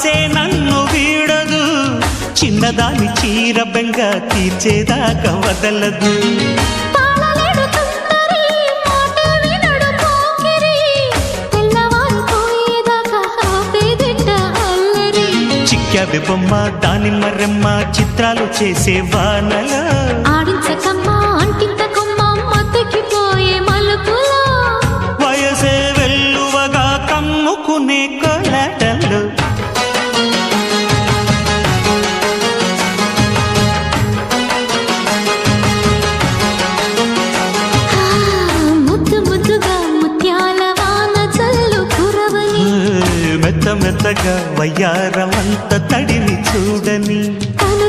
ఆసే నన్ను వీడదు, చిన్నదాని చీర బెంగ తీర్చేదాకా వదలదు. చిక్కావి బొమ్మ దానిమ్మ రెమ్మ చిత్రాలు చేసే వానలా ఆడించకమ్మా అంటింతకమ్మ మతికిపోయే మలుపులా వయసే వెల్లువగా కమ్ముకునే కొలటలు. ముద్దు ముద్దుగా ముత్యాల వాన చల్లు కురవని మెత్త మెత్తగా వయ్యారమంత తడిని చూడని తను